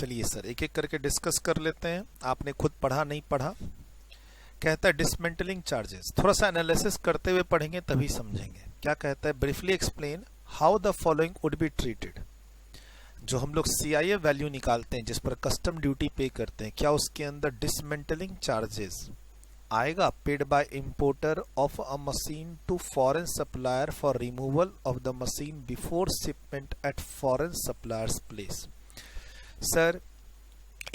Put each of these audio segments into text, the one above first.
चलिए सर एक एक करके डिस्कस कर लेते हैं। आपने खुद पढ़ा नहीं पढ़ा। कहता है डिसमेंटलिंग चार्जेस, थोड़ा सा एनालिसिस करते हुए पढ़ेंगे तभी समझेंगे। क्या कहता है, briefly explain how the following would be treated. जो हम लोग CIF वैल्यू निकालते हैं जिस पर कस्टम ड्यूटी पे करते हैं, क्या उसके अंदर डिसमेंटलिंग चार्जेस आएगा? Paid by importer of a machine to foreign supplier for removal of the machine before shipment at foreign suppliers place. Sir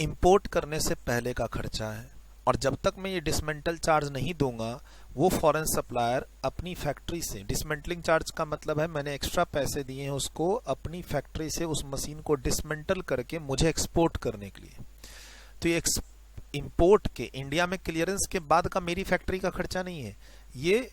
import करने से पहले का खर्चा है, और जब तक मैं ये डिसमेंटल चार्ज नहीं दूंगा वो फॉरेन सप्लायर अपनी फैक्ट्री से, डिसमेंटलिंग चार्ज का मतलब है मैंने एक्स्ट्रा पैसे दिए हैं उसको अपनी फैक्ट्री से उस मशीन को डिसमेंटल करके मुझे एक्सपोर्ट करने के लिए। तो ये इंपोर्ट के इंडिया में क्लियरेंस के बाद का मेरी फैक्ट्री का खर्चा नहीं है, ये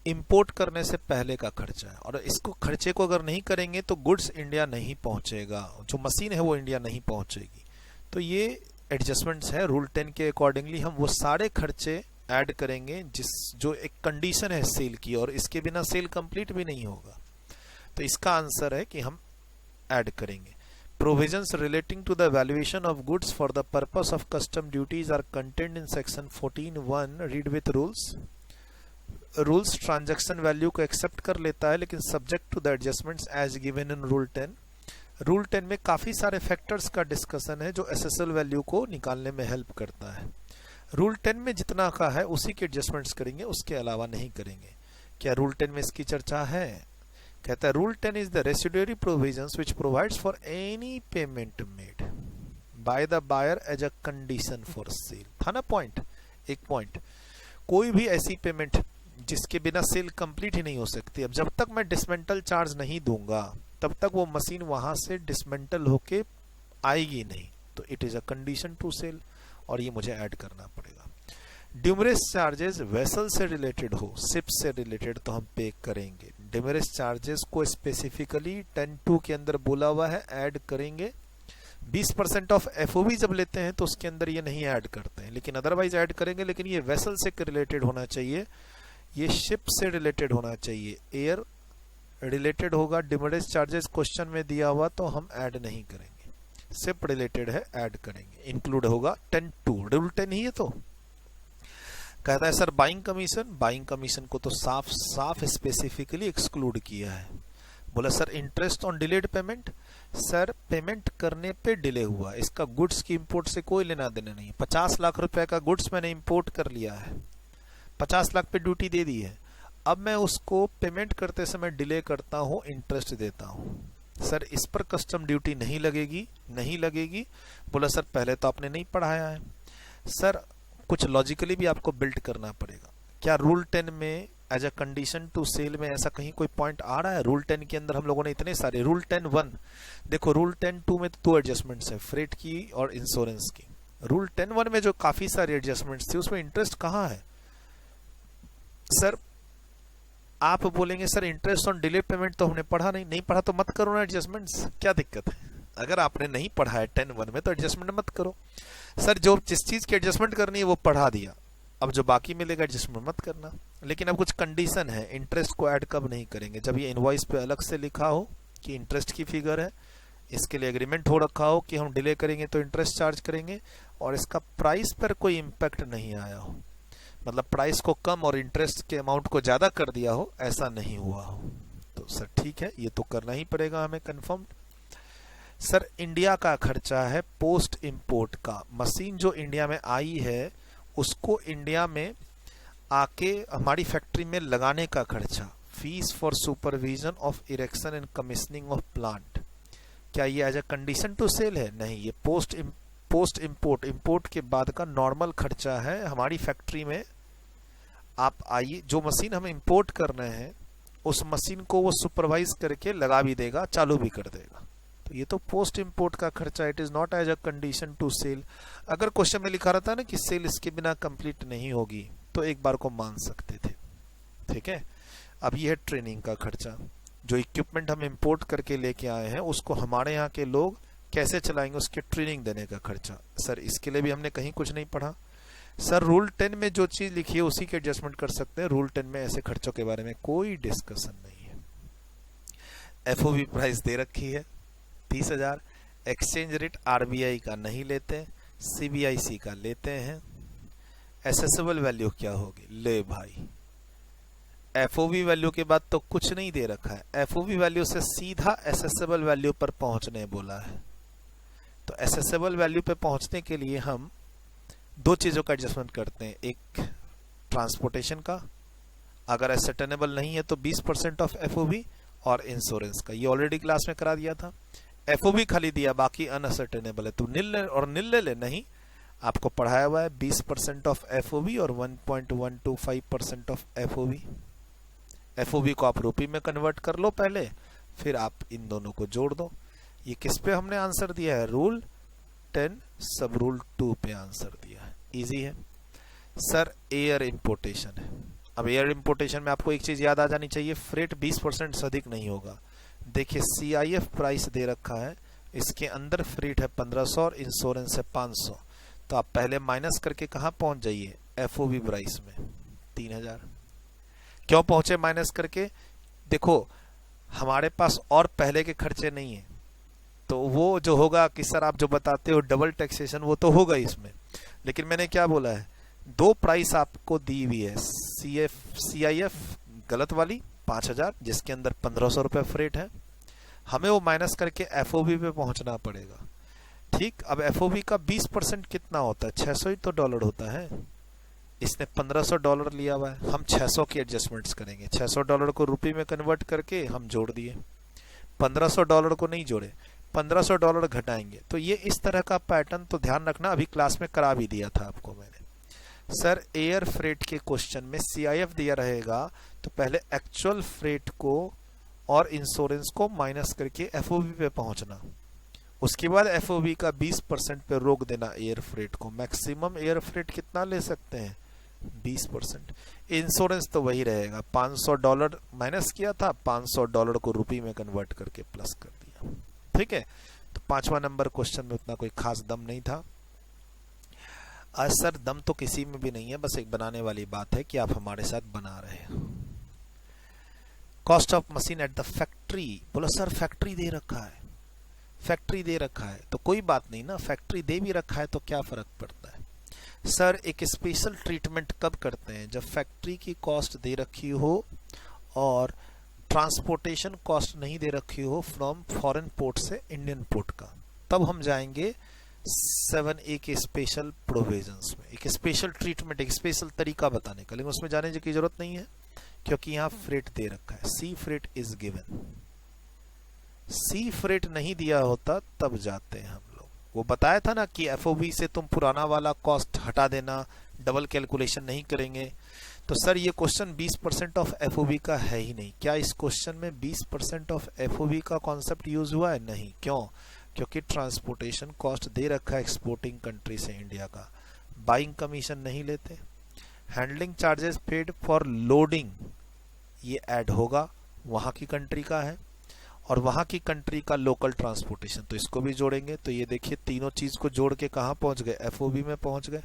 इंपोर्ट करने से पहले का खर्चा है। और इसको खर्चे को अगर नहीं करेंगे तो गुड्स इंडिया नहीं पहुंचेगा, जो मशीन है वो इंडिया नहीं पहुंचेगी। तो ये एडजस्टमेंट्स है रूल 10 के अकॉर्डिंगली। हम वो सारे खर्चे ऐड करेंगे जो एक कंडीशन है सेल की, और इसके बिना सेल कंप्लीट भी नहीं होगा। तो इसका आंसर है कि हम ऐड करेंगे। Provisions relating to the valuation of goods for the purpose of custom duties are contained in section 14(1). Read with rules. Rules transaction value को accept कर लेता है, लेकिन subject to the adjustments as given in rule 10. Rule 10 में काफी सारे factors का discussion है जो SSL वैल्यू को निकालने में हेल्प करता है। रूल 10 में जितना का है उसी के एडजस्टमेंट्स करेंगे, उसके अलावा नहीं करेंगे। क्या रूल 10 में इसकी चर्चा है? कहता है rule 10 is the residuary provisions which provides for any payment made by the buyer as a condition for sale. था ना पॉइंट, एक पॉइंट, कोई भी ऐसी पेमेंट जिसके बिना सेल कंप्लीट ही नहीं हो सकती। अब जब तक मैं डिसमेंटल चार्ज नहीं दूंगा तब तक वो मशीन वहां से डिसमेंटल होके आएगी नहीं, तो it is a condition to sale, और ये मुझे ऐड करना पड़ेगा। ड्यूमरेज चार्जेस वेसल से रिलेटेड हो, शिप से रिलेटेड, तो हम पे करेंगे। ड्यूमरेज चार्जेस को स्पेसिफिकली 10(2) के अंदर बोला हुआ है, ऐड करेंगे। 20% ऑफ FOB जब लेते हैं तो उसके अंदर ये नहीं ऐड करते हैं, लेकिन अदरवाइज ऐड करेंगे। लेकिन ये वेसल से रिलेटेड होना चाहिए, ये शिप से रिलेटेड होना चाहिए, एयर रिलेटेड होगा। ड्यूमरेज चार्जेस क्वेश्चन में दिया हुआ तो हम ऐड नहीं करेंगे, शिप रिलेटेड है ऐड करेंगे, इंक्लूड होगा 10(2). रूल 10 ही है। तो कहता है सर बाइंग कमीशन को तो साफ साफ स्पेसिफिकली एक्सक्लूड किया है। बोला sir interest on delayed payment, sir payment करने पे डिले हुआ, इसका गुड्स की इंपोर्ट से कोई लेना देना नहीं। 50 लाख रुपए का गुड्स मैंने इंपोर्ट कर लिया है, 50 लाख पे ड्यूटी दे दी है, अब मैं उसको पेमेंट करते समय डिले करता हूं, इंटरेस्ट देता हूं। सर इस पर कस्टम ड्यूटी नहीं लगेगी। बोला सर पहले तो आपने नहीं पढ़ाया है। सर कुछ लॉजिकली भी आपको बिल्ड करना पड़ेगा। क्या रूल 10 में as a condition to sale में ऐसा कहीं कोई पॉइंट आ रहा है? रूल 10 के अंदर हम लोगों ने इतने सारे, रूल 10(1) देखो, रूल 10(2) में तो 2 एडजस्टमेंट्स है, फ्रेट की और इंश्योरेंस की। रूल 10(1) में जो काफी सारे एडजस्टमेंट्स थे उसमें इंटरेस्ट कहाँ है? सर आप बोलेंगे sir interest on delay payment तो हमने पढ़ा नहीं पढ़ा तो मत करो ना एडजस्टमेंट्स, क्या दिक्कत है? अगर आपने नहीं पढ़ा है 10(1) में तो एडजस्टमेंट मत करो। सर जो जिस चीज की एडजस्टमेंट करनी है वो पढ़ा दिया, अब जो बाकी मिलेगा एडजस्टमेंट मत करना। लेकिन अब कुछ कंडीशन है, इंटरेस्ट को ऐड कब नहीं करेंगे? जब ये इनवॉइस पे अलग से लिखा हो कि इंटरेस्ट की फिगर है, इसके लिए एग्रीमेंट हो रखा हो कि हम डिले करेंगे तो इंटरेस्ट चार्ज करेंगे, और इसका प्राइस पर कोई इम्पैक्ट नहीं आया हो, मतलब प्राइस को कम और इंटरेस्ट के अमाउंट को ज्यादा कर दिया हो, ऐसा नहीं हुआ हो। तो सर ठीक है, ये तो करना ही पड़ेगा हमें कंफर्म। सर इंडिया का खर्चा है पोस्ट इंपोर्ट का, मशीन जो इंडिया में आई है उसको इंडिया में आके हमारी फैक्ट्री में लगाने का खर्चा। Fees for supervision of erection and commissioning of plant, क्या ये as a condition to sale है? नहीं, ये पोस्ट इंपोर्ट के बाद का नॉर्मल खर्चा है। हमारी फैक्ट्री में आप आइए, जो मशीन हम इंपोर्ट कर रहे हैं उस मशीन को वो सुपरवाइज करके लगा भी देगा, चालू भी कर देगा। तो ये तो पोस्ट इंपोर्ट का खर्चा, it is not as a condition to sale. अगर क्वेश्चन में लिखा रहता ना कि सेल इसके बिना कंप्लीट नहीं होगी तो एक बार को मान सकते थे, ठीक है। अब ये है ट्रेनिंग का खर्चा, जो इक्विपमेंट हम इंपोर्ट करके लेके आए हैं उसको हमारे यहाँ के लोग कैसे चलाएंगे उसके ट्रेनिंग देने का खर्चा। सर इसके लिए भी हमने कहीं कुछ नहीं पढ़ा। सर रूल 10 में जो चीज लिखी है उसी के एडजस्टमेंट कर सकते हैं, रूल 10 में ऐसे खर्चों के बारे में कोई डिस्कशन नहीं है। FOB प्राइस दे रखी है 30,000, एक्सचेंज रेट आरबीआई का नहीं लेते, सीबीआईसी का लेते हैं। एसेसेबल वैल्यू क्या होगी? ले भाई, एफओबी वैल्यू के बाद तो कुछ नहीं दे रखा है, एफओबी वैल्यू से सीधा एसेसेबल वैल्यू पर पहुंचने बोला है। तो एसेसेबल वैल्यू पे पहुंचने के लिए हम दो चीजों का एडजस्टमेंट करते हैं, एक ट्रांसपोर्टेशन का, अगर एसेटेनेबल नहीं है तो 20% ऑफ एफओबी, और इंश्योरेंस का, ये ऑलरेडी क्लास में करा दिया था। एफओबी खाली दिया, बाकी अनअसेटेनेबल है तो नील और नील ले ले, नहीं, आपको पढ़ाया हुआ है 20% ऑफ एफओबी और 1.125% ऑफ एफओबी। एफओबी को आप रुपये में कन्वर्ट कर लो पहले, फिर आप इन दोनों को जोड़ दो। ये किस पे हमने आंसर दिया है? रूल 10 सब रूल 2 पे आंसर दिया है, इजी है। सर एयर इंपोर्टेशन है। अब एयर इंपोर्टेशन में आपको एक चीज याद आ जानी चाहिए, फ्रेट 20% से अधिक नहीं होगा। देखिए सीआईएफ प्राइस दे रखा है, इसके अंदर फ्रेट है 1500 और इंश्योरेंस है 500, तो आप पहले माइनस करके कहां पहुंच जाइए? एफओबी प्राइस में 3000। क्यों पहुंचे माइनस करके? देखो हमारे पास और पहले के खर्चे नहीं है, तो वो जो होगा कि सर आप जो बताते हो डबल टैक्सेशन, वो तो होगा इसमें। लेकिन मैंने क्या बोला है, दो प्राइस आपको दी हुई है, सीआईएफ गलत वाली 5000 जिसके अंदर 1500 रुपए फ्रेट है, हमें वो माइनस करके एफओबी पे पहुंचना पड़ेगा। ठीक, अब एफओबी का 20% कितना होता है? 600 ही तो डॉलर होता है। इसने $1500 लिया हुआ है, हम 600 की एडजस्टमेंट्स करेंगे। $600 को रुपये में कन्वर्ट करके हम जोड़ दिए, $1500 को नहीं जोड़े, $1500 घटाएंगे। तो ये इस तरह का पैटर्न तो ध्यान रखना, अभी क्लास में करा भी दिया था आपको मैंने। सर एयर फ्रेट के क्वेश्चन में सीआईएफ दिया रहेगा, तो पहले एक्चुअल फ्रेट को और इंश्योरेंस को माइनस करके एफओबी पे पहुंचना, उसके बाद एफओबी का 20% पे रोक देना एयर फ्रेट को। मैक्सिमम एयर फ्रेट कितना ले सकते हैं? 20%। इंश्योरेंस तो वही रहेगा, $500 माइनस किया था, $500 को रुपये में कन्वर्ट करके प्लस कर दिया। ठीक है, तो 5वां नंबर क्वेश्चन में उतना कोई खास दम नहीं था। आज सर दम तो किसी में भी नहीं है, बस एक बनाने वाली बात है कि आप हमारे साथ बना रहे हैं। Cost of machine at the factory, बोलो सर फैक्ट्री दे रखा है, फैक्ट्री दे रखा है तो कोई बात नहीं ना, फैक्ट्री दे भी रखा है तो क्या फर्क पड़ता है। सर एक स्पेशल ट्रीटमेंट कब करते हैं? जब फैक्ट्री की कॉस्ट दे रखी हो और ट्रांसपोर्टेशन कॉस्ट नहीं दे रखी हो फ्रॉम फॉरेन पोर्ट से इंडियन पोर्ट का, तब हम जाएंगे 7A के स्पेशल प्रोविजंस में, एक स्पेशल ट्रीटमेंट, एक स्पेशल तरीका बताने का। लेकिन उसमें जाने की जरूरत नहीं है क्योंकि यहाँ फ्रेट दे रखा है, सी freight is given. C freight नहीं दिया होता तब जाते हैं हम लोग, वो बताया था ना कि एफओबी से तुम पुराना वाला कॉस्ट हटा देना, डबल कैलकुलेशन नहीं करेंगे। तो सर ये क्वेश्चन 20% ऑफ एफओबी का है ही नहीं। क्या इस क्वेश्चन में 20% ऑफ एफओबी का कॉन्सेप्ट यूज हुआ है? नहीं। क्यों? क्योंकि ट्रांसपोर्टेशन कॉस्ट दे रखा है एक्सपोर्टिंग कंट्री से इंडिया का, बाइंग कमीशन नहीं लेते। Handling charges paid for loading, ये ऐड होगा, वहां की कंट्री का है, और वहां की कंट्री का लोकल ट्रांसपोर्टेशन, तो इसको भी जोड़ेंगे। तो ये देखिए तीनों चीज को जोड़ के कहां पहुंच गए? एफओबी में पहुंच गए।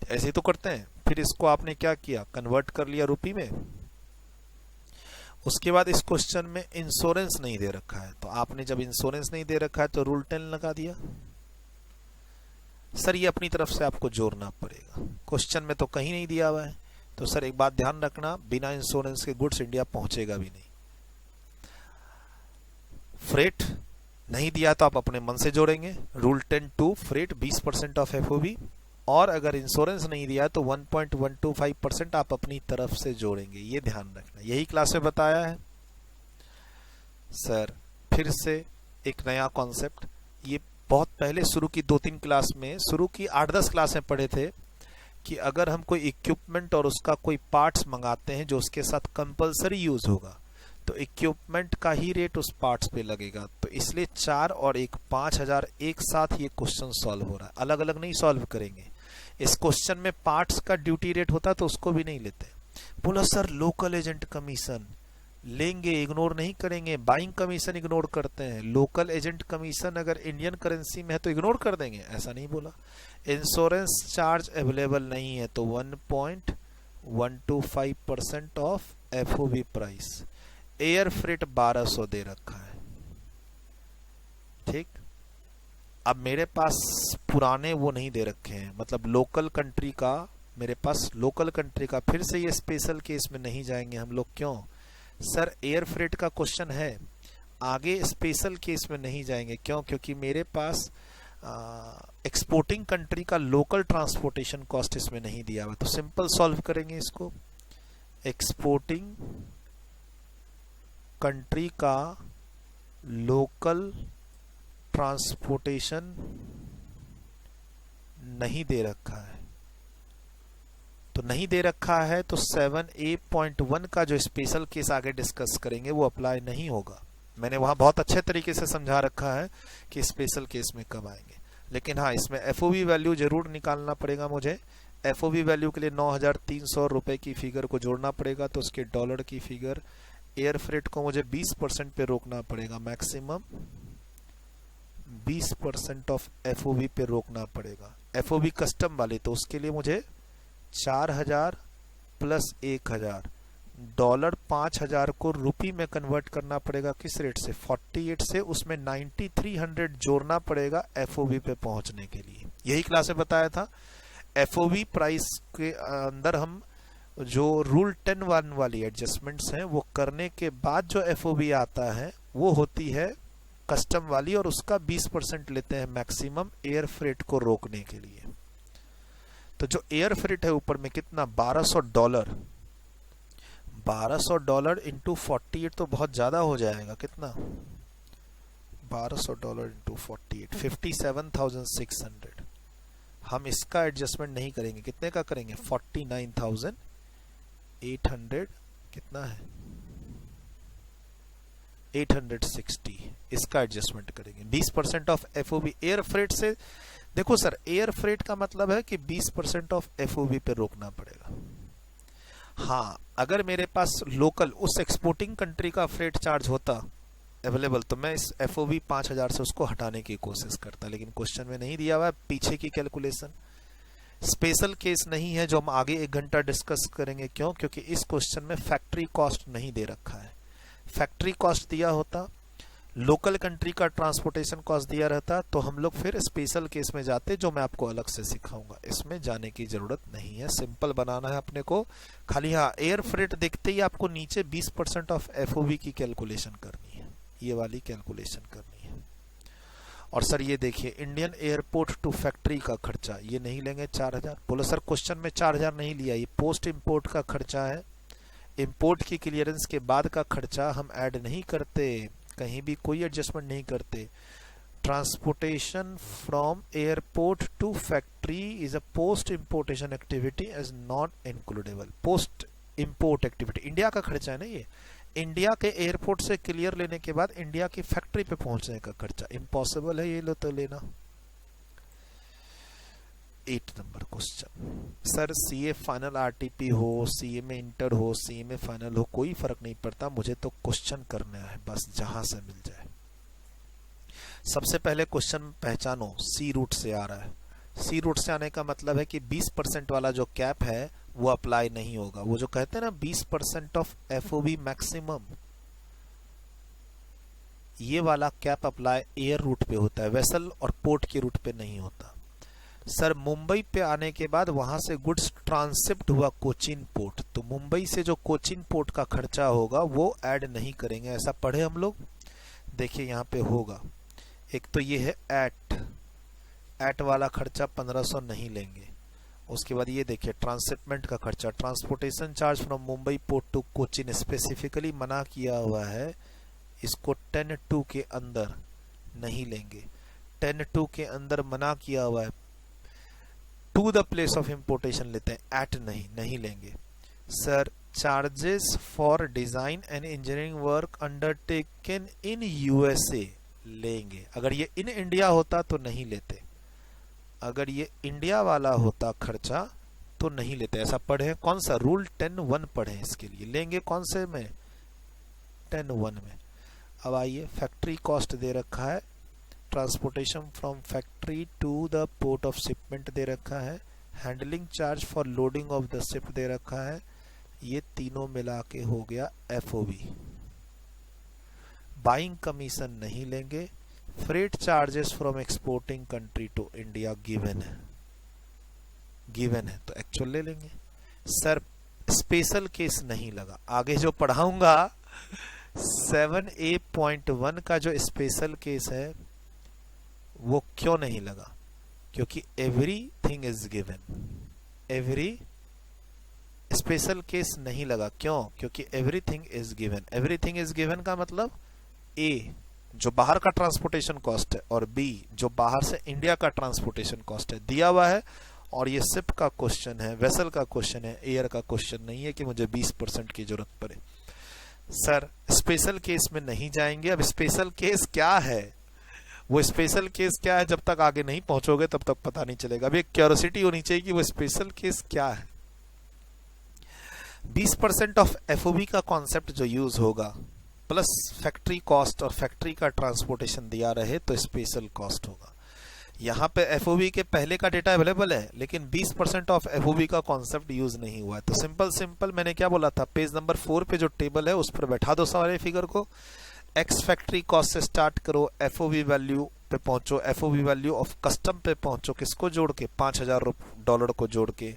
ऐसे ही तो करते हैं। फिर इसको आपने क्या किया? कन्वर्ट कर लिया रुपये में। उसके बाद इस क्वेश्चन में इंश्योरेंस नहीं दे रखा है, तो आपने जब इंश्योरेंस नहीं दे रखा है तो रूल 10 लगा दिया। सर ये अपनी तरफ से आपको जोड़ना पड़ेगा, क्वेश्चन में तो कहीं नहीं दिया हुआ है। तो सर एक बात ध्यान रखना, बिना इंश्योरेंस के गुड्स इंडिया पहुंचेगा भी नहीं। फ्रेट नहीं दिया तो आप अपने मन से जोड़ेंगे, रूल 10(2) फ्रेट 20% ऑफ एफओबी, और अगर इंश्योरेंस नहीं दिया तो 1.125% आप अपनी तरफ से जोड़ेंगे। ये ध्यान रखना, यही क्लास में बताया है। सर फिर से एक नया कॉन्सेप्ट, ये बहुत पहले शुरू की 2-3 क्लास में, शुरू की 8-10 क्लासें पढ़े थे कि अगर हम कोई इक्विपमेंट और उसका कोई पार्ट्स मंगाते हैं जो उसके साथ कंपलसरी यूज होगा, तो इक्विपमेंट का ही रेट उस पार्ट्स पे लगेगा। तो इसलिए 4 और 1 5000 एक साथ ये क्वेश्चन सॉल्व हो रहा है, अलग अलग नहीं सॉल्व करेंगे। इस क्वेश्चन में पार्ट्स का ड्यूटी रेट होता तो उसको भी नहीं लेते। बोला सर लोकल एजेंट कमीशन लेंगे, इग्नोर नहीं करेंगे। बाइंग कमीशन इग्नोर करते हैं, लोकल एजेंट कमीशन अगर इंडियन करेंसी में है तो इग्नोर कर देंगे, ऐसा नहीं बोला। इंश्योरेंस चार्ज अवेलेबल नहीं है तो 1.125% of FOB price. Air freight 1200 दे रखा है, ठीक। अब मेरे पास पुराने वो नहीं दे रखे हैं, मतलब लोकल कंट्री का, मेरे पास लोकल कंट्री का, फिर से ये स्पेशल केस में नहीं जाएंगे हम लोग। क्यों सर? एयर फ्रेट का क्वेश्चन है, आगे स्पेशल केस में नहीं जाएंगे। क्यों? क्योंकि मेरे पास एक्सपोर्टिंग कंट्री का लोकल ट्रांसपोर्टेशन कॉस्ट इसमें नहीं दिया हुआ। तो सिंपल सॉल्व करेंगे इसको, एक्सपोर्टिंग कंट्री का लोकल ट्रांसपोर्टेशन नहीं दे रखा है, तो नहीं दे रखा है तो 7A.1 का जो स्पेशल केस आगे डिस्कस करेंगे वो अप्लाई नहीं होगा। मैंने वहां बहुत अच्छे तरीके से समझा रखा है कि स्पेशल केस में कब आएंगे। लेकिन हाँ, इसमें एफओबी वैल्यू जरूर निकालना पड़ेगा मुझे। एफओबी वैल्यू के लिए 9,300 रुपए की फिगर को जोड़ना पड़ेगा, तो उसके डॉलर की फिगर, एयर फ्रेट को मुझे 20% पे रोकना पड़ेगा, मैक्सिमम 20% ऑफ एफओबी पे रोकना पड़ेगा। एफओबी कस्टम वाली, तो उसके लिए मुझे 4,000 प्लस 1,000 डॉलर 5,000 को रुपी में कन्वर्ट करना पड़ेगा। किस रेट से? 48 से, उसमें 9,300 जोड़ना पड़ेगा एफओबी पे पहुंचने के लिए। यही क्लास में बताया था। एफओबी प्राइस के अंदर हम जो रूल 10(1) वाली एडजस्टमेंट्स हैं वो करने के बाद जो एफओबी आता है वो होती है कस्टम वाली, और उसका 20% लेते हैं मैक्सिमम एयर फ्रेट को रोकने के लिए। तो जो एयर फ्रेट है ऊपर में कितना? $1,200। $1,200 इंटू 48 तो बहुत ज्यादा हो जाएगा। कितना? $1,200 इंटू 48, 57,600। हम इसका एडजस्टमेंट नहीं करेंगे। कितने का करेंगे? 49,800। कितना है? 860। इसका एडजस्टमेंट करेंगे। 20% ऑफ एफओबी एयर फ्रेट से। देखो सर, एयर फ्रेट का मतलब है कि 20% ऑफ एफओबी पे रोकना पड़ेगा। हाँ, अगर मेरे पास लोकल उस एक्सपोर्टिंग कंट्री का फ्रेट चार्ज होता अवेलेबल, तो मैं इस एफओबी 5,000 से उसको हटाने की कोशिश करता, लेकिन क्वेश्चन में नहीं दिया हुआ है। पीछे की कैलकुलेशन स्पेशल केस नहीं है जो हम आगे 1 घंटा डिस्कस करेंगे। क्यों? क्योंकि इस क्वेश्चन में फैक्ट्री कॉस्ट नहीं दे रखा है। फैक्ट्री कॉस्ट दिया होता, लोकल कंट्री का ट्रांसपोर्टेशन कॉस्ट दिया रहता, तो हम लोग फिर स्पेशल केस में जाते, जो मैं आपको अलग से सिखाऊंगा। इसमें जाने की जरूरत नहीं है, सिंपल बनाना है अपने को खाली। हाँ, एयर फ्रेट देखते ही आपको नीचे 20% ऑफ एफओबी की कैलकुलेशन करनी है, ये वाली कैलकुलेशन करनी है। और सर ये देखिए, इंडियन एयरपोर्ट टू फैक्ट्री का खर्चा ये नहीं लेंगे 4,000। बोलो सर क्वेश्चन में 4,000 नहीं लिया, ये पोस्ट इंपोर्ट का खर्चा है। इंपोर्ट की क्लियरेंस के बाद का खर्चा हम ऐड नहीं करते, कहीं भी कोई एडजस्टमेंट नहीं करते। Transportation from airport to factory is a post importation activity as not includable. Post import activity India का खर्चा है ना, ये इंडिया के एयरपोर्ट से क्लियर लेने के बाद इंडिया की फैक्ट्री पे पहुंचने का खर्चा। इम्पॉसिबल है ये लो तो लेना। 8 number question. Sir CA final RTP हो, सीए में इंटर हो, सीए में फाइनल हो, कोई फर्क नहीं पड़ता, मुझे तो क्वेश्चन करना है बस, जहां से मिल जाए। सबसे पहले क्वेश्चन पहचानो, सी रूट से आ रहा है। सी रूट से आने का मतलब है कि 20% वाला जो कैप है वो अप्लाई नहीं होगा। वो जो कहते हैं ना 20% ऑफ एफओबी मैक्सिमम, ये वाला कैप अप्लाई एयर रूट पे होता है, वेसल और पोर्ट के रूट पे नहीं होता। सर मुंबई पे आने के बाद वहां से गुड्स ट्रांसशिप्ट हुआ कोचीन पोर्ट, तो मुंबई से जो कोचीन पोर्ट का खर्चा होगा वो ऐड नहीं करेंगे, ऐसा पढ़े हम लोग। देखिए यहाँ पे होगा, एक तो ये है एट वाला खर्चा 1500 नहीं लेंगे। उसके बाद ये देखिए ट्रांसशिपमेंट का खर्चा, transportation charge from Mumbai port to Cochin specifically मना किया हुआ है, इसको 10(2) के अंदर नहीं लेंगे। 10(2) के अंदर मना किया हुआ है, to the place of importation लेते हैं, एट नहीं लेंगे। Sir charges for design and engineering work undertaken in USA लेंगे। अगर ये इन इंडिया होता तो नहीं लेते, अगर ये इंडिया वाला होता खर्चा तो नहीं लेते। ऐसा पढ़े, कौन सा रूल 10(1) पढ़े, इसके लिए लेंगे कौन से में? 10(1) में। अब आइए, फैक्ट्री कॉस्ट दे रखा है, transportation from factory to the port of shipment दे रखा है, handling charge for loading of the ship दे रखा है, ये तीनों मिला के हो गया एफओबी। बाइंग कमीशन नहीं लेंगे, freight charges from exporting country to India given है, गिवन है तो एक्चुअल ले लेंगे। सर स्पेशल केस नहीं लगा, आगे जो पढ़ाऊंगा 7A.1 का जो स्पेशल केस है वो क्यों नहीं लगा, क्योंकि everything is given, every special case नहीं लगा। क्यों? क्योंकि everything is given. Everything is given का मतलब ए जो बाहर का ट्रांसपोर्टेशन कॉस्ट है और बी जो बाहर से इंडिया का ट्रांसपोर्टेशन कॉस्ट है दिया हुआ है। और ये शिप का क्वेश्चन है, वेसल का क्वेश्चन है, एयर का क्वेश्चन नहीं है कि मुझे 20% की जरूरत पड़े। सर स्पेशल केस में नहीं जाएंगे। अब स्पेशल केस क्या है, वो स्पेशल केस क्या है जब तक आगे नहीं पहुंचोगे तब तक पता नहीं चलेगा। अभी एक क्यूरियोसिटी होनी चाहिए कि वो स्पेशल केस क्या है। 20% ऑफ एफओबी का कॉन्सेप्ट जो यूज होगा प्लस फैक्ट्री कॉस्ट और फैक्ट्री का ट्रांसपोर्टेशन दिया रहे तो स्पेशल कॉस्ट होगा। यहाँ पे एफओबी के पहले का डेटा अवेलेबल है लेकिन 20% ऑफ एफओबी का कॉन्सेप्ट यूज नहीं हुआ है। तो सिंपल मैंने क्या बोला था, पेज नंबर 4 पे जो टेबल है उस पर बैठा दो सारे फिगर को, एक्स फैक्ट्री कॉस्ट से स्टार्ट करो, एफओबी वैल्यू पे पहुंचो, एफओबी वैल्यू ऑफ कस्टम पे पहुंचो, किसको जोड़ के $5000 को जोड़ के,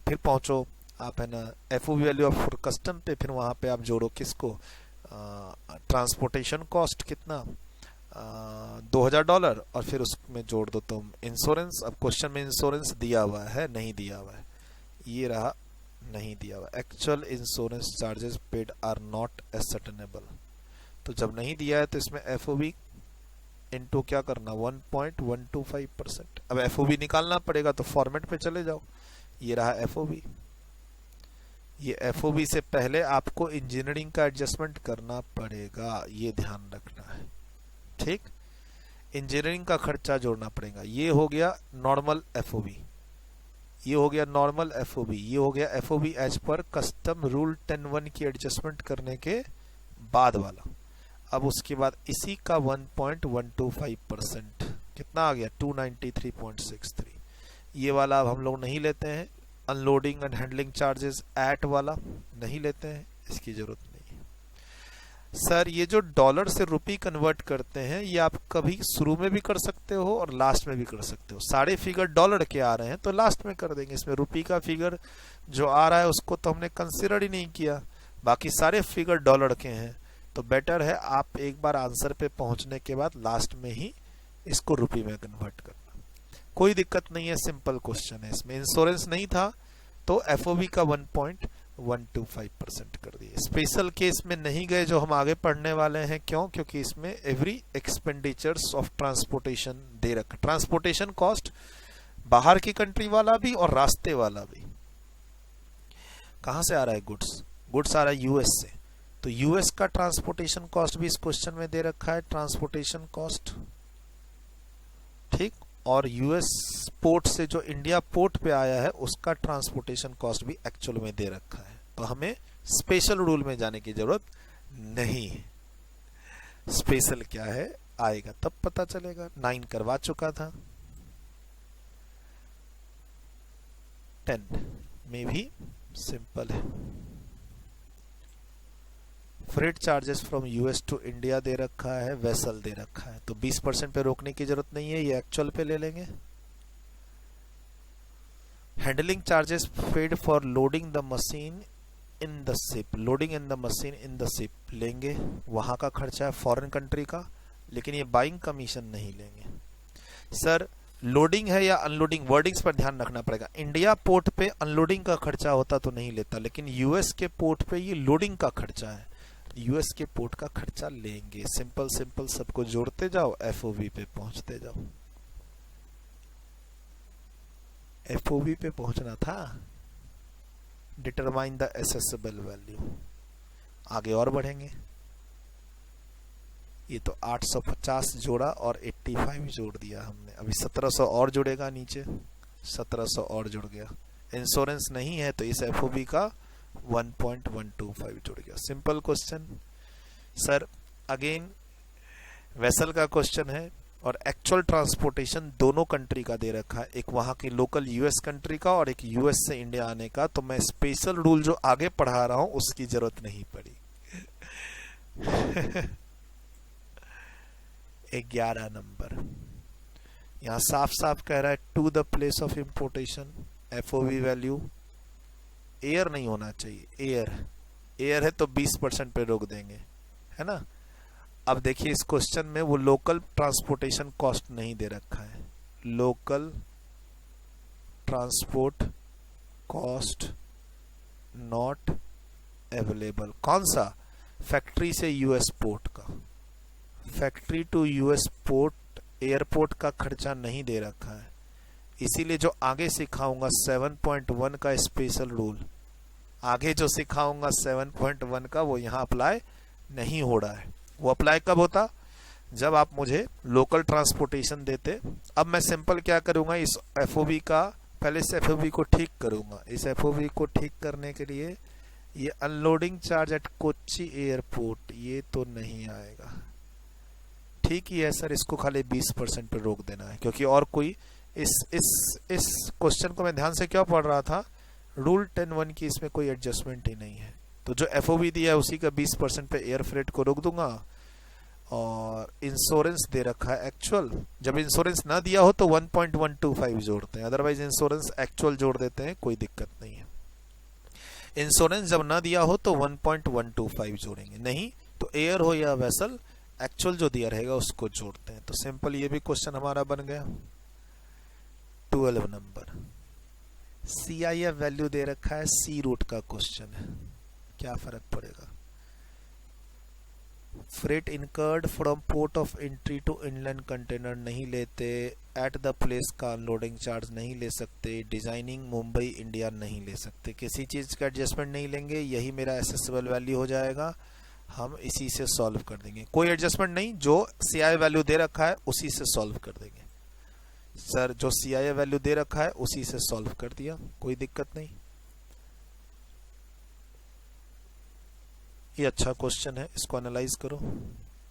फिर पहुंचो आप है ना एफओबी वैल्यू ऑफ कस्टम पे, फिर वहां पे आप जोड़ो किसको, ट्रांसपोर्टेशन कॉस्ट कितना $2000 और फिर उसमें जोड़ दो तुम इंश्योरेंस। अब क्वेश्चन में इंश्योरेंस दिया हुआ है नहीं दिया हुआ है, ये रहा नहीं दिया हुआ, actual insurance charges paid are not ascertainable. तो जब नहीं दिया है तो इसमें एफओबी इनटू क्या करना 1.125%। अब एफओबी निकालना पड़ेगा तो फॉर्मेट पे चले जाओ, ये रहा एफओबी। ये एफओबी से पहले आपको इंजीनियरिंग का एडजस्टमेंट करना पड़ेगा, ये ध्यान रखना है, ठीक। इंजीनियरिंग का खर्चा जोड़ना पड़ेगा। ये हो गया नॉर्मल एफओबी, ये हो गया नॉर्मल एफओबी, ये हो गया FOB as per custom rule 10(1) की एडजस्टमेंट करने के बाद वाला। अब उसके बाद इसी का 1.125% कितना आ गया 293.63। ये वाला अब हम लोग नहीं लेते हैं, unloading and handling charges at वाला नहीं लेते हैं, इसकी जरूरत नहीं है। सर ये जो डॉलर से रुपी कन्वर्ट करते हैं ये आप कभी शुरू में भी कर सकते हो और लास्ट में भी कर सकते हो। सारे फिगर डॉलर के आ रहे हैं तो लास्ट में कर देंगे, इसमें रुपी का फिगर जो आ रहा है उसको तो हमने कंसिडर ही नहीं किया, बाकी सारे फिगर डॉलर के हैं। तो बेटर है आप एक बार आंसर पे पहुंचने के बाद लास्ट में ही इसको रुपी में कन्वर्ट करना, कोई दिक्कत नहीं है, सिंपल क्वेश्चन है। इसमें इंश्योरेंस नहीं था तो एफओबी का 1.125% कर दिए। स्पेशल केस में नहीं गए जो हम आगे पढ़ने वाले हैं, क्यों? क्योंकि इसमें एवरी एक्सपेंडिचर्स ऑफ ट्रांसपोर्टेशन दे रखा, ट्रांसपोर्टेशन कॉस्ट बाहर की कंट्री वाला भी और रास्ते वाला भी। कहां से आ रहा है गुड्स आ रहा है यूएस से, तो यूएस का ट्रांसपोर्टेशन कॉस्ट भी इस क्वेश्चन में दे रखा है, ट्रांसपोर्टेशन कॉस्ट, ठीक। और यूएस पोर्ट से जो इंडिया पोर्ट पे आया है उसका ट्रांसपोर्टेशन कॉस्ट भी एक्चुअल में दे रखा है। तो हमें स्पेशल रूल में जाने की जरूरत नहीं है। स्पेशल क्या है आएगा तब पता चलेगा। 9 करवा चुका था, 10 में भी सिंपल है। Freight charges from US to India दे रखा है, वेसल दे रखा है, तो 20% पे रोकने की जरूरत नहीं है, ये एक्चुअल पे ले लेंगे। Handling charges paid for loading the machine in the ship, loading in the machine in the ship लेंगे, वहां का खर्चा है फॉरेन कंट्री का, लेकिन ये बाइंग कमीशन नहीं लेंगे। सर लोडिंग है या अनलोडिंग, वर्डिंग्स पर ध्यान रखना पड़ेगा। इंडिया पोर्ट पे अनलोडिंग का खर्चा होता तो नहीं लेता, लेकिन यूएस के पोर्ट पे ये लोडिंग का खर्चा है, यूएस के पोर्ट का खर्चा लेंगे। सिंपल सबको जोड़ते जाओ, एफओबी पे पहुंचते जाओ। एफओबी पे पहुंचना था, डिटरमाइन द एसेसिबल वैल्यू। आगे और बढ़ेंगे, ये तो 850 जोड़ा और 85 जोड़ दिया हमने, अभी 1700 और जुड़ेगा, नीचे 1700 और जुड़ गया। इंश्योरेंस नहीं है तो इस एफओबी का 1.125 जुड़ गया। Simple question. Sir again vessel का क्वेश्चन है और एक्चुअल ट्रांसपोर्टेशन दोनों कंट्री का दे रखा है, एक वहां की लोकल यूएस कंट्री का और एक यूएस से इंडिया आने का। तो मैं स्पेशल रूल जो आगे पढ़ा रहा हूं उसकी जरूरत नहीं पड़ी। 11 नंबर। यहाँ साफ साफ कह रहा है to the place of importation, FOB value air नहीं होना चाहिए, एयर एयर है तो 20% पे रोक देंगे, है ना। अब देखिए इस क्वेश्चन में वो लोकल ट्रांसपोर्टेशन कॉस्ट नहीं दे रखा है, local transport cost not available. कौन सा? फैक्ट्री से यूएस पोर्ट का, factory to US port airport का खर्चा नहीं दे रखा है। इसीलिए जो आगे सिखाऊंगा 7.1 का स्पेशल रूल, आगे जो सिखाऊंगा 7.1 का, वो यहाँ अप्लाई नहीं हो रहा है। वो अप्लाई कब होता? जब आप मुझे लोकल ट्रांसपोर्टेशन देते। अब मैं सिंपल क्या करूंगा, इस एफओबी का पहले इस एफओबी को ठीक करूंगा। इस एफओबी को ठीक करने के लिए ये unloading charge at Kochi airport ये तो नहीं आएगा, ठीक ही है सर, इसको खाली 20% पे रोक देना है, क्योंकि और कोई इस क्वेश्चन को मैं ध्यान से क्यों पढ़ रहा था, रूल 10(1) की इसमें कोई एडजस्टमेंट ही नहीं है। तो जो एफओबी दिया है उसी का 20% पे एयर फ्रेट को रोक दूंगा। और इंश्योरेंस दे रखा है एक्चुअल, जब इंश्योरेंस ना दिया हो तो 1.125 जोड़ते हैं, अदरवाइज इंश्योरेंस एक्चुअल जोड़ देते हैं, कोई दिक्कत नहीं है। इंश्योरेंस जब ना दिया हो तो 1.125 जोड़ेंगे, नहीं तो एयर हो या वेसल एक्चुअल जो दिया रहेगा उसको जोड़ते हैं। तो सिंपल ये भी क्वेश्चन हमारा बन गया। 12 नंबर CIF वैल्यू दे रखा है, सी रूट का क्वेश्चन है, क्या फर्क पड़ेगा। Freight incurred from port of entry to inland container नहीं लेते, एट द प्लेस का अनलोडिंग चार्ज नहीं ले सकते, डिजाइनिंग मुंबई इंडिया नहीं ले सकते। किसी चीज का एडजस्टमेंट नहीं लेंगे, यही मेरा एसेसिबल वैल्यू हो जाएगा, हम इसी से सॉल्व कर देंगे। कोई एडजस्टमेंट नहीं, जो CI वैल्यू दे रखा है उसी से सॉल्व कर देंगे। सर जो CI वैल्यू दे रखा है उसी से सॉल्व कर दिया, कोई दिक्कत नहीं। ये अच्छा क्वेश्चन है, इसको एनालाइज करो,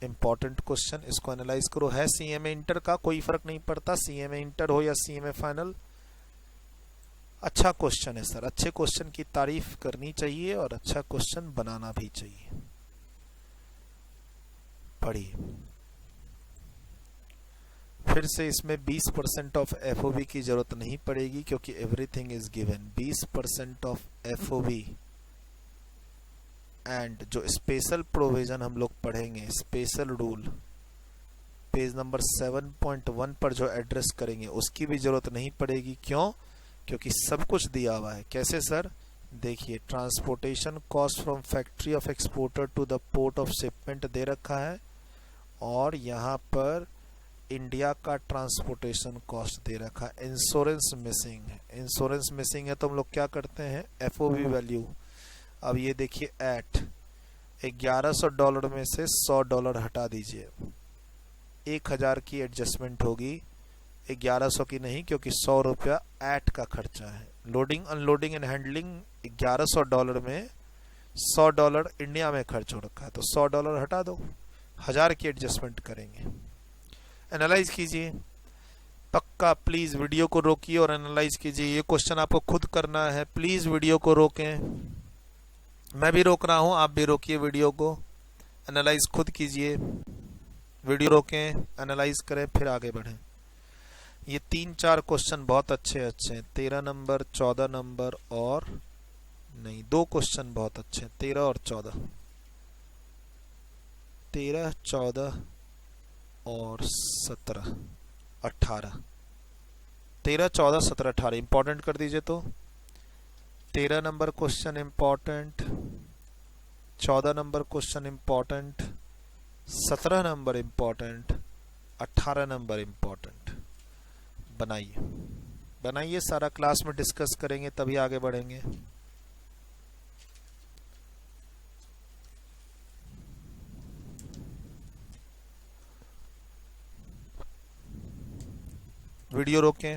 इंपॉर्टेंट क्वेश्चन, इसको एनालाइज करो। है CMA इंटर का, कोई फर्क नहीं पड़ता, CMA इंटर हो या CMA फाइनल, अच्छा क्वेश्चन है सर। अच्छे क्वेश्चन की तारीफ करनी चाहिए और अच्छा क्वेश्चन बनाना भी चाहिए। पढ़िए फिर से, इसमें 20% ऑफ FOB की जरूरत नहीं पड़ेगी क्योंकि everything is given. 20% of FOB and जो स्पेशल प्रोविजन हम लोग पढ़ेंगे, स्पेशल रूल, पेज नंबर 7.1 पर जो एड्रेस करेंगे उसकी भी जरूरत नहीं पड़ेगी। क्यों? क्योंकि सब कुछ दिया हुआ है। कैसे सर? देखिए, transportation cost from factory of exporter to the port of shipment दे रखा है, और यहाँ पर इंडिया का ट्रांसपोर्टेशन कॉस्ट दे रखा है। इंश्योरेंस मिसिंग है, इंश्योरेंस मिसिंग है तो हम लोग क्या करते हैं, FOB वैल्यू। अब ये देखिए, एट $1100 में से $100 हटा दीजिए, 1000 की एडजस्टमेंट होगी, 1100 की नहीं, क्योंकि 100 रुपया एट का खर्चा है। लोडिंग अनलोडिंग एंड हैंडलिंग $1100 में $100 इंडिया में खर्च हो रखा है, तो $100 हटा दो, 1000 की एडजस्टमेंट करेंगे। एनालाइज कीजिए पक्का, प्लीज वीडियो को रोकिए और एनालाइज कीजिए। ये क्वेश्चन आपको खुद करना है, प्लीज वीडियो को रोकें। मैं भी रोक रहा हूं, आप भी रोकिए वीडियो को, एनालाइज खुद कीजिए, वीडियो रोकें, एनालाइज करें, फिर आगे बढ़ें। ये 3-4 क्वेश्चन बहुत अच्छे हैं। 13 नंबर, 14 नंबर और नहीं, 2 क्वेश्चन बहुत अच्छे हैं, 13 और 14, 13, 14 और 17, 18, 13, 14, 17, 18 इंपॉर्टेंट कर दीजिए। तो 13 number question important, 14 number question important, 17 number important, 18 number important. बनाइए, सारा क्लास में डिस्कस करेंगे तभी आगे बढ़ेंगे। वीडियो रोकें।